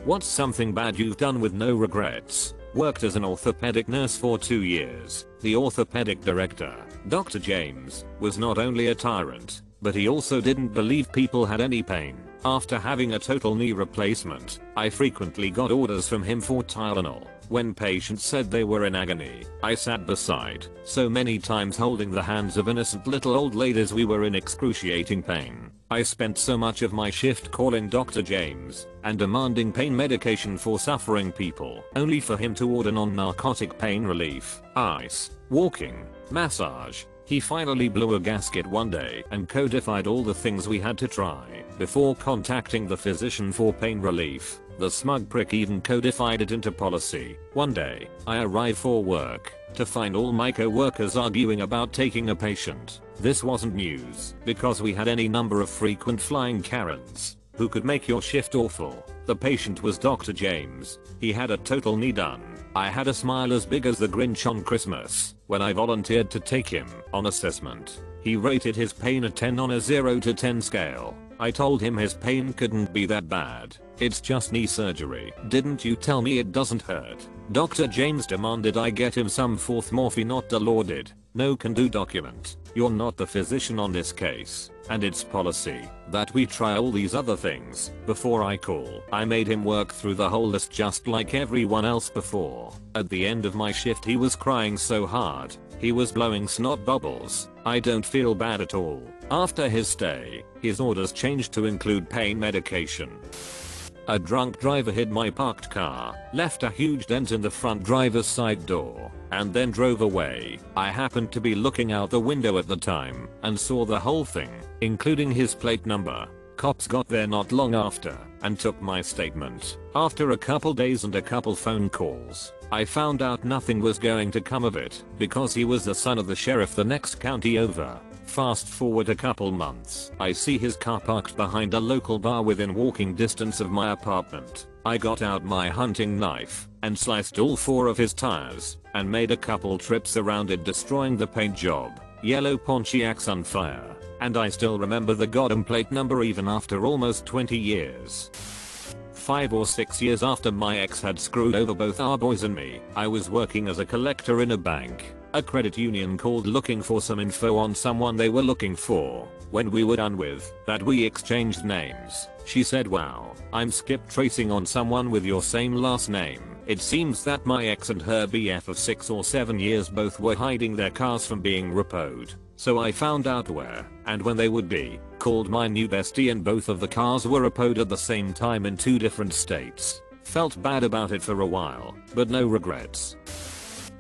What's something bad you've done with no regrets? Worked as an orthopedic nurse for 2 years. The orthopedic director, Dr. James, was not only a tyrant, but he also didn't believe people had any pain. After having a total knee replacement, I frequently got orders from him for Tylenol. When patients said they were in agony, I sat beside, so many times holding the hands of innocent little old ladies we were in excruciating pain. I spent so much of my shift calling Dr. James and demanding pain medication for suffering people, only for him to order non-narcotic pain relief, ice, walking, massage. He finally blew a gasket one day and codified all the things we had to try before contacting the physician for pain relief. The smug prick even codified it into policy. One day, I arrive for work to find all my co-workers arguing about taking a patient. This wasn't news because we had any number of frequent flying Karens who could make your shift awful. The patient was Dr. James. He had a total knee done. I had a smile as big as the Grinch on Christmas when I volunteered to take him on assessment. He rated his pain a 10 on a 0 to 10 scale. I told him his pain couldn't be that bad. It's just knee surgery. Didn't you tell me it doesn't hurt? Dr. James demanded I get him some fourth morphine not lauded. No can do document. You're not the physician on this case. And it's policy that we try all these other things before I call. I made him work through the whole list just like everyone else before. At the end of my shift he was crying so hard. He was blowing snot bubbles. I don't feel bad at all. After his stay, his orders changed to include pain medication. A drunk driver hit my parked car, left a huge dent in the front driver's side door, and then drove away. I happened to be looking out the window at the time and saw the whole thing, including his plate number. Cops got there not long after and took my statement. After a couple days and a couple phone calls, I found out nothing was going to come of it because he was the son of the sheriff the next county over. Fast forward a couple months, I see his car parked behind a local bar within walking distance of my apartment. I got out my hunting knife and sliced all 4 of his tires and made a couple trips around it, destroying the paint job. Yellow Pontiac's on fire, and I still remember the goddamn plate number even after almost 20 years. 5 or 6 years after my ex had screwed over both our boys and me, I was working as a collector in a bank. A credit union called looking for some info on someone they were looking for. When we were done with that, we exchanged names. She said, "Wow, I'm skip tracing on someone with your same last name." It seems that my ex and her BF of 6 or 7 years both were hiding their cars from being repoed. So I found out where and when they would be, called my new bestie, and both of the cars were repoed at the same time in 2 different states. Felt bad about it for a while, but no regrets.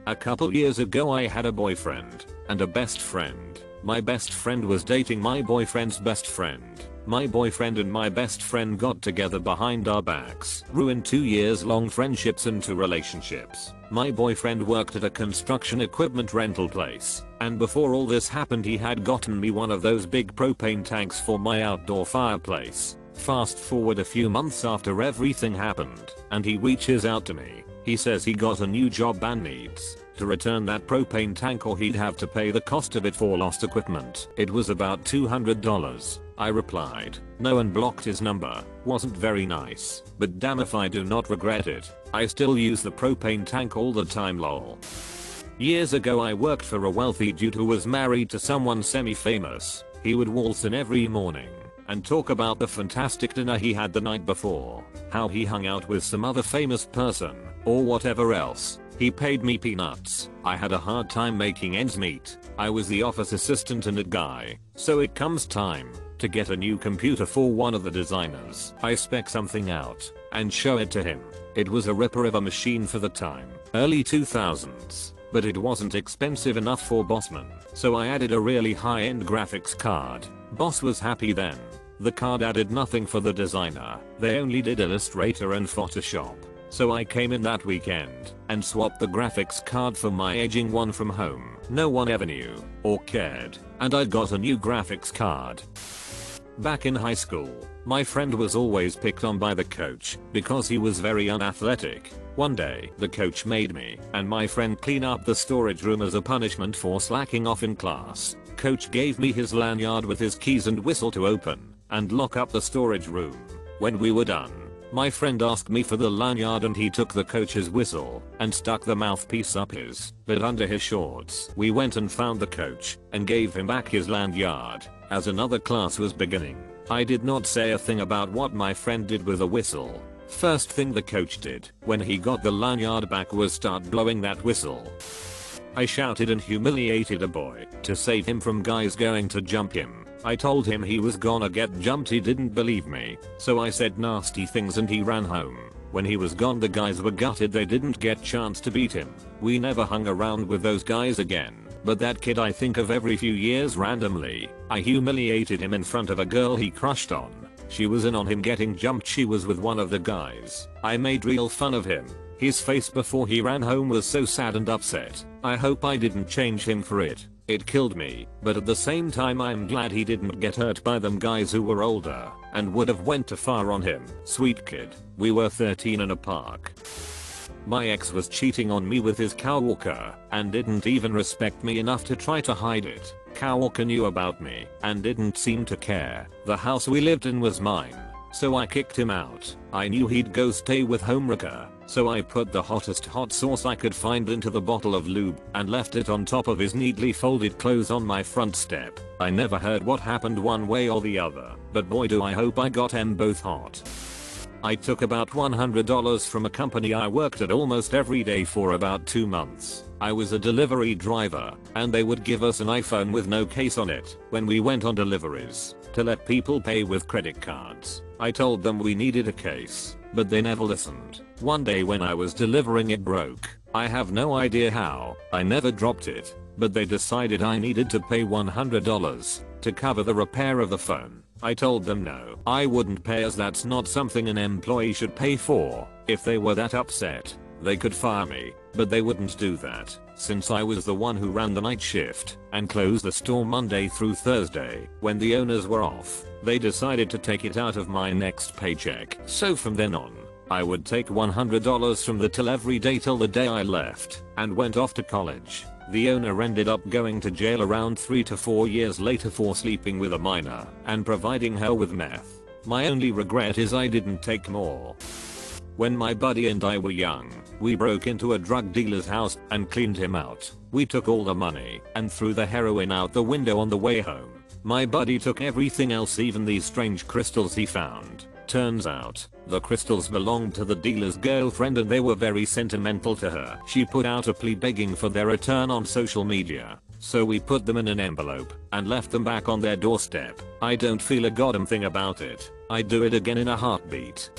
A couple years ago I had a boyfriend and a best friend. My best friend was dating my boyfriend's best friend. My boyfriend and my best friend got together behind our backs, ruined 2 years long friendships into relationships. My boyfriend worked at a construction equipment rental place, and before all this happened he had gotten me one of those big propane tanks for my outdoor fireplace. Fast forward a few months after everything happened, and he reaches out to me. He says he got a new job and needs to return that propane tank or he'd have to pay the cost of it for lost equipment. It was about $200. I replied no and blocked his number. Wasn't very nice, but damn if I do not regret it. I still use the propane tank all the time, lol. Years ago I worked for a wealthy dude who was married to someone semi-famous. He would waltz in every morning and talk about the fantastic dinner he had the night before, how he hung out with some other famous person, or whatever else. He paid me peanuts. I had a hard time making ends meet. I was the office assistant and a guy, so it comes time to get a new computer for one of the designers. I spec something out and show it to him. It was a ripper of a machine for the time, early 2000s, but it wasn't expensive enough for Bossman, so I added a really high-end graphics card. Boss was happy then. The card added nothing for the designer. They only did Illustrator and Photoshop. So I came in that weekend and swapped the graphics card for my aging one from home. No one ever knew or cared, and I got a new graphics card. Back in high school, my friend was always picked on by the coach because he was very unathletic. One day, the coach made me and my friend clean up the storage room as a punishment for slacking off in class. Coach gave me his lanyard with his keys and whistle to open and lock up the storage room. When we were done, My friend asked me for the lanyard and he took the coach's whistle and stuck the mouthpiece up his but under his shorts. We went and found the coach and gave him back his lanyard as another class was beginning. I did not say a thing about what my friend did with the whistle. First thing the coach did when he got the lanyard back was start blowing that whistle. I shouted and humiliated a boy to save him from guys going to jump him. I told him he was gonna get jumped. He didn't believe me, so I said nasty things and he ran home. When he was gone the guys were gutted they didn't get chance to beat him. We never hung around with those guys again, but that kid I think of every few years randomly. I humiliated him in front of a girl he crushed on. She was in on him getting jumped. She was with one of the guys. I made real fun of him. His face before he ran home was so sad and upset. I hope I didn't change him for it. It killed me, but at the same time I'm glad he didn't get hurt by them guys who were older and would have went too far on him. Sweet kid. We were 13 in a park. My ex was cheating on me with his coworker and didn't even respect me enough to try to hide it. Coworker knew about me and didn't seem to care. The house we lived in was mine, so I kicked him out. I knew he'd go stay with homewrecker, so I put the hottest hot sauce I could find into the bottle of lube and left it on top of his neatly folded clothes on my front step. I never heard what happened one way or the other, but boy do I hope I got them both hot. I took about $100 from a company I worked at almost every day for about 2 months. I was a delivery driver, and they would give us an iPhone with no case on it when we went on deliveries to let people pay with credit cards. I told them we needed a case, but they never listened. One day when I was delivering it broke. I have no idea how. I never dropped it, but they decided I needed to pay $100 to cover the repair of the phone. I told them no, I wouldn't pay as that's not something an employee should pay for. If they were that upset, they could fire me, but they wouldn't do that since I was the one who ran the night shift and closed the store Monday through Thursday. When the owners were off, they decided to take it out of my next paycheck. So from then on, I would take $100 from the till every day till the day I left and went off to college. The owner ended up going to jail around 3 to 4 years later for sleeping with a minor and providing her with meth. My only regret is I didn't take more. When my buddy and I were young, we broke into a drug dealer's house and cleaned him out. We took all the money and threw the heroin out the window on the way home. My buddy took everything else, even these strange crystals he found. Turns out, the crystals belonged to the dealer's girlfriend and they were very sentimental to her. She put out a plea begging for their return on social media, so we put them in an envelope and left them back on their doorstep. I don't feel a goddamn thing about it. I'd do it again in a heartbeat.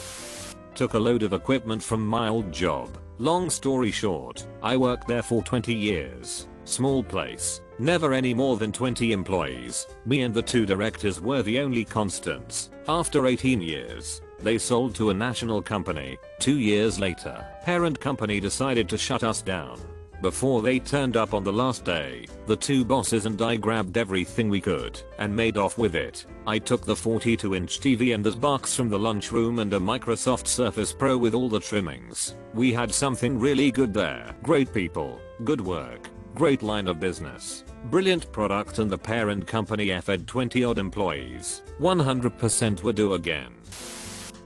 Took a load of equipment from my old job. Long story short, I worked there for 20 years. Small place. Never any more than 20 employees. Me and the 2 directors were the only constants. After 18 years, they sold to a national company. 2 years later, parent company decided to shut us down. Before they turned up on the last day, the 2 bosses and I grabbed everything we could and made off with it. I took the 42-inch TV and the box from the lunchroom and a Microsoft Surface Pro with all the trimmings. We had something really good there. Great people, good work, great line of business, brilliant product, and the parent company fed 20 odd employees. 100% would do again.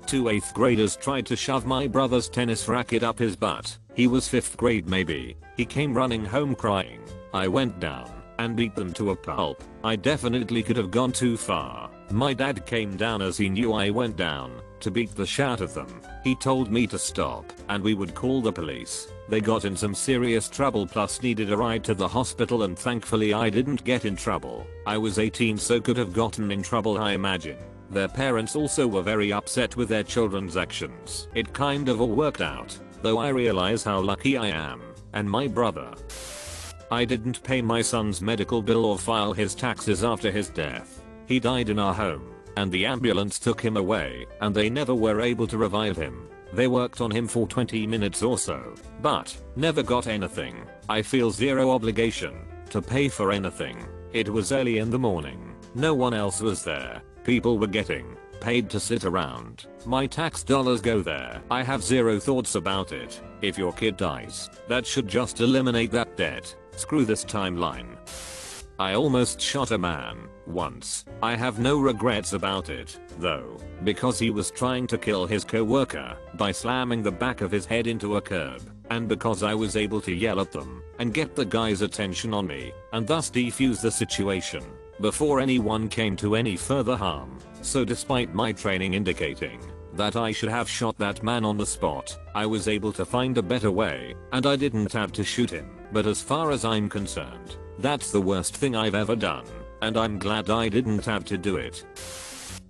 2 8th graders tried to shove my brother's tennis racket up his butt. He was 5th grade maybe. He came running home crying. I went down and beat them to a pulp. I definitely could have gone too far. My dad came down as he knew I went down to beat the shit out of them. He told me to stop and we would call the police. They got in some serious trouble plus needed a ride to the hospital, and thankfully I didn't get in trouble. I was 18 so could have gotten in trouble, I imagine. Their parents also were very upset with their children's actions. It kind of all worked out, though I realize how lucky I am. And my brother. I didn't pay my son's medical bill or file his taxes after his death. He died in our home, and the ambulance took him away, and they never were able to revive him. They worked on him for 20 minutes or so, but never got anything. I feel zero obligation to pay for anything. It was early in the morning. No one else was there. People were getting paid to sit around. My tax dollars go there. I have zero thoughts about it. If your kid dies, that should just eliminate that debt. Screw this timeline. I almost shot a man once. I have no regrets about it, though, because he was trying to kill his coworker by slamming the back of his head into a curb, and because I was able to yell at them and get the guy's attention on me, and thus defuse the situation before anyone came to any further harm. So despite my training indicating that I should have shot that man on the spot, I was able to find a better way, and I didn't have to shoot him. But as far as I'm concerned, that's the worst thing I've ever done, and I'm glad I didn't have to do it.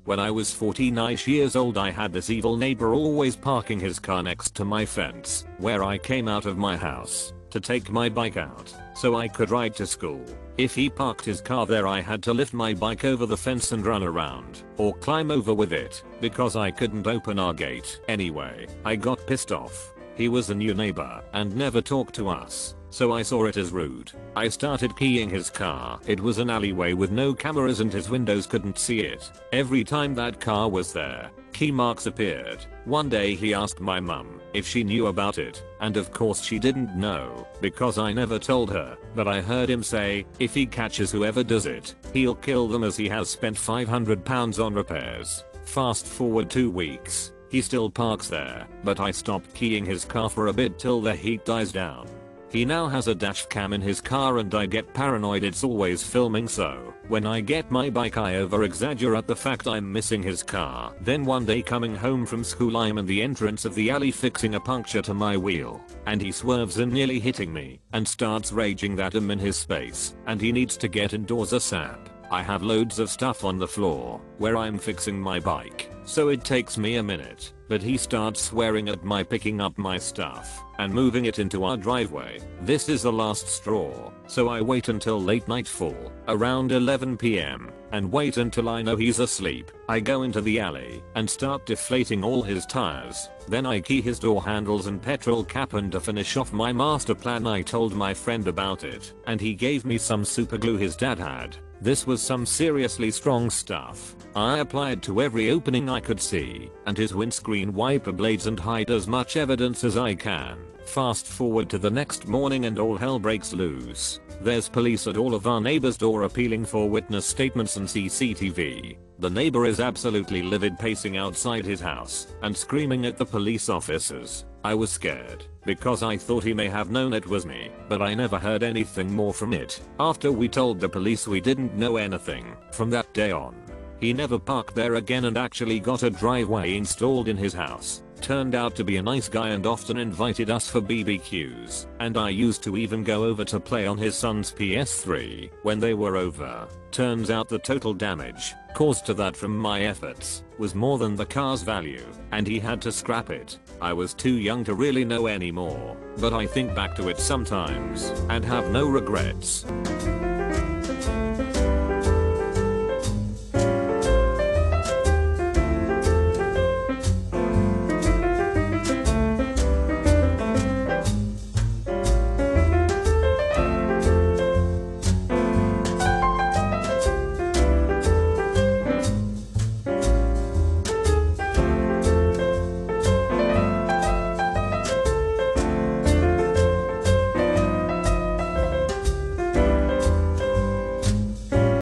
When I was 49 years old, I had this evil neighbor always parking his car next to my fence where I came out of my house to take my bike out so I could ride to school. If he parked his car there, I had to lift my bike over the fence and run around or climb over with it because I couldn't open our gate. Anyway, I got pissed off. He was a new neighbor and never talked to us, so I saw it as rude. I started keying his car. It was an alleyway with no cameras and his windows couldn't see it. Every time that car was there, key marks appeared. One day he asked my mum if she knew about it, and of course she didn't know because I never told her, but I heard him say if he catches whoever does it, he'll kill them, as he has spent £500 on repairs. Fast forward 2 weeks. He still parks there, but I stopped keying his car for a bit till the heat dies down. He now has a dash cam in his car and I get paranoid it's always filming, so when I get my bike I over exaggerate the fact I'm missing his car. Then one day coming home from school, I'm in the entrance of the alley fixing a puncture to my wheel, and he swerves in, nearly hitting me, and starts raging that I'm in his space and he needs to get indoors ASAP. I have loads of stuff on the floor where I'm fixing my bike, so it takes me a minute, but he starts swearing at my picking up my stuff and moving it into our driveway. This is the last straw, so I wait until late nightfall, around 11 PM, and wait until I know he's asleep. I go into the alley and start deflating all his tires. Then I key his door handles and petrol cap, and to finish off my master plan I told my friend about it, and he gave me some super glue his dad had. This was some seriously strong stuff. I applied to every opening I could see, and his windscreen wiper blades, and hide as much evidence as I can. Fast forward to the next morning and all hell breaks loose. There's police at all of our neighbors' door appealing for witness statements and CCTV. The neighbor is absolutely livid, pacing outside his house and screaming at the police officers. I was scared because I thought he may have known it was me, but I never heard anything more from it. After we told the police we didn't know anything, from that day on, he never parked there again and actually got a driveway installed in his house. Turned out to be a nice guy and often invited us for BBQs, and I used to even go over to play on his son's PS3 when they were over. Turns out the total damage caused to that from my efforts was more than the car's value, and he had to scrap it. I was too young to really know anymore, but I think back to it sometimes and have no regrets.